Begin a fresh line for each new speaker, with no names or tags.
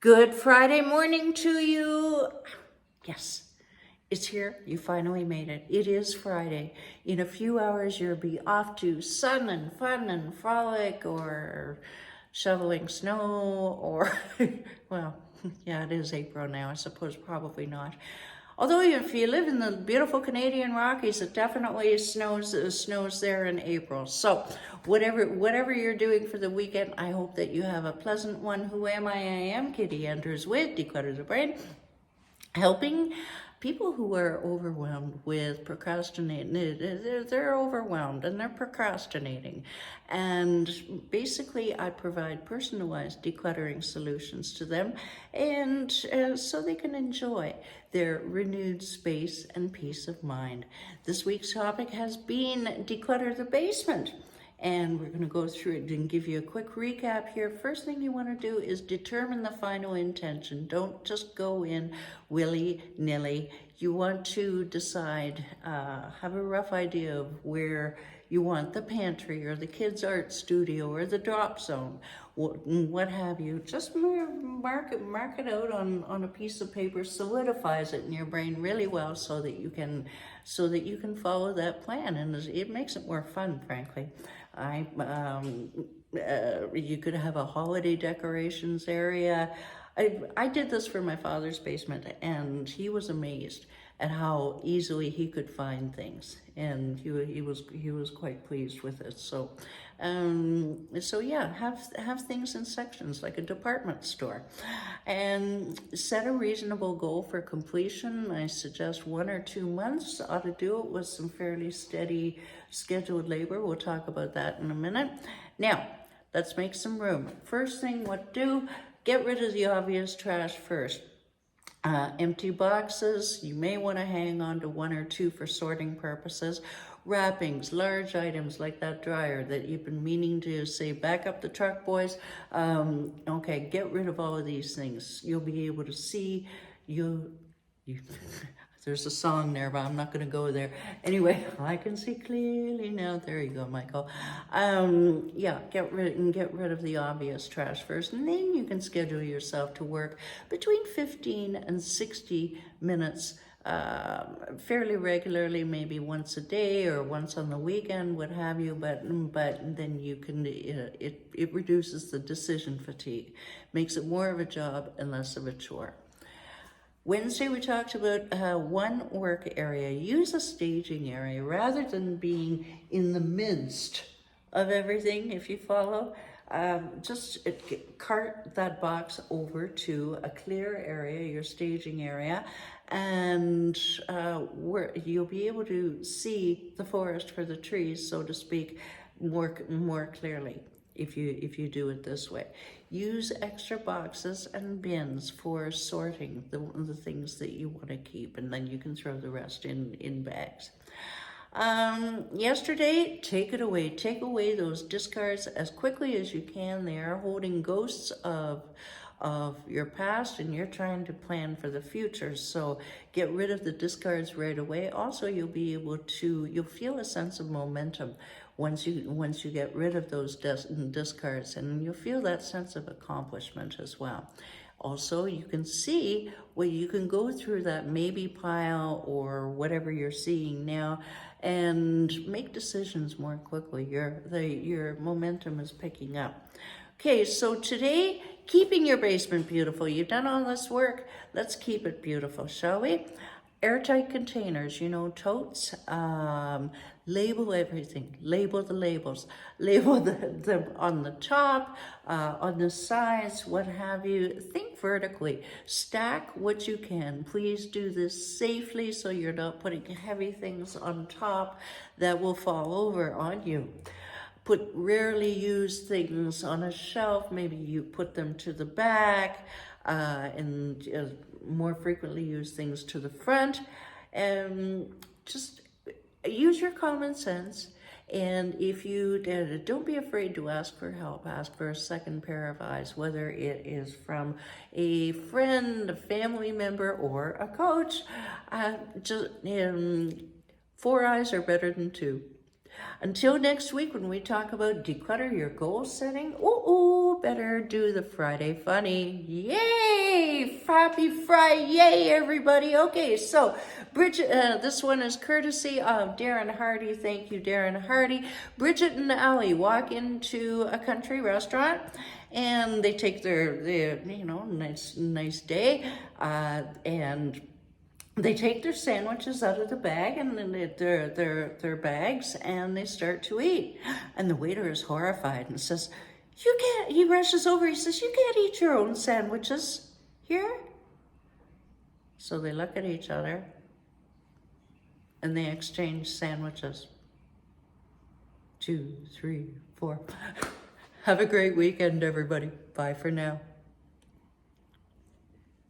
Good Friday morning to you. Yes, it's here. You finally made it. It is Friday. In a few hours, you'll be off to sun and fun and frolic or shoveling snow or, well, yeah, it is April now. I suppose probably not. Although if you live in the beautiful Canadian Rockies, it definitely snows there in April. So whatever you're doing for the weekend, I hope that you have a pleasant one. Who am I? I am Kitty Andrews with Declutter the Brain, helping people who are overwhelmed with procrastinating. They're overwhelmed and they're procrastinating. And basically, I provide personalized decluttering solutions to them, and so they can enjoy their renewed space and peace of mind. This week's topic has been declutter the basement. And we're going to go through it and give you a quick recap here. First thing you want to do is determine the final intention. Don't just go in willy-nilly. You want to decide, have a rough idea of where you want the pantry or the kids' art studio or the drop zone, what have you. Just mark it out on a piece of paper, solidifies it in your brain really well so that you can follow that plan, and it makes it more fun, frankly. You could have a holiday decorations area. I did this for my father's basement, and he was amazed at how easily he could find things, and he was quite pleased with it. So yeah, have things in sections like a department store, and set a reasonable goal for completion. I suggest 1 or 2 months ought to do it with some fairly steady scheduled labor. We'll talk about that in a minute. Now, let's make some room. First thing, what do? Get rid of the obvious trash first. Empty boxes, you may want to hang on to 1 or 2 for sorting purposes. Wrappings, large items like that dryer that you've been meaning to say, back up the truck, boys. Okay, get rid of all of these things. You'll be able to see, there's a song there, but I'm not going to go there. Anyway, I can see clearly now. There you go, Michael. Yeah, get rid of the obvious trash first, and then you can schedule yourself to work between 15 and 60 minutes fairly regularly, maybe once a day or once on the weekend, what have you. But then you can it reduces the decision fatigue, makes it more of a job and less of a chore. Wednesday, we talked about one work area. Use a staging area rather than being in the midst of everything, if you follow. Just cart that box over to a clear area, your staging area, and where you'll be able to see the forest for the trees, so to speak, more clearly. If you do it this way, use extra boxes and bins for sorting the things that you want to keep, and then you can throw the rest in bags. Yesterday, take away those discards as quickly as you can. They are holding ghosts of your past, and you're trying to plan for the future. So get rid of the discards right away. Also, you'll feel a sense of momentum once you get rid of those discards, and you'll feel that sense of accomplishment as well. Also, you can see where you can go through that maybe pile or whatever you're seeing now and make decisions more quickly. Your momentum is picking up. Okay, so today, keeping your basement beautiful. You've done all this work. Let's keep it beautiful, shall we? Airtight containers, totes. Label everything. Label the labels. Label them on the top, on the sides, what have you. Think vertically. Stack what you can. Please do this safely so you're not putting heavy things on top that will fall over on you. Put rarely used things on a shelf. Maybe you put them to the back, and more frequently used things to the front. Just use your common sense. And if you don't be afraid to ask for help. Ask for a second pair of eyes, whether it is from a friend, a family member, or a coach. 4 eyes are better than 2. Until next week, when we talk about declutter your goal setting. better do the Friday Funny. Yay! Happy Friday, yay everybody. Okay, so Bridget, this one is courtesy of Darren Hardy. Thank you, Darren Hardy. Bridget and Ellie walk into a country restaurant and they take their you know, nice day, and they take their sandwiches out of the bag and then their bags, and they start to eat. And the waiter is horrified and says, "You can't," he rushes over, he says, "You can't eat your own sandwiches here." So they look at each other and they exchange sandwiches. 2, 3, 4. Have a great weekend, everybody. Bye for now.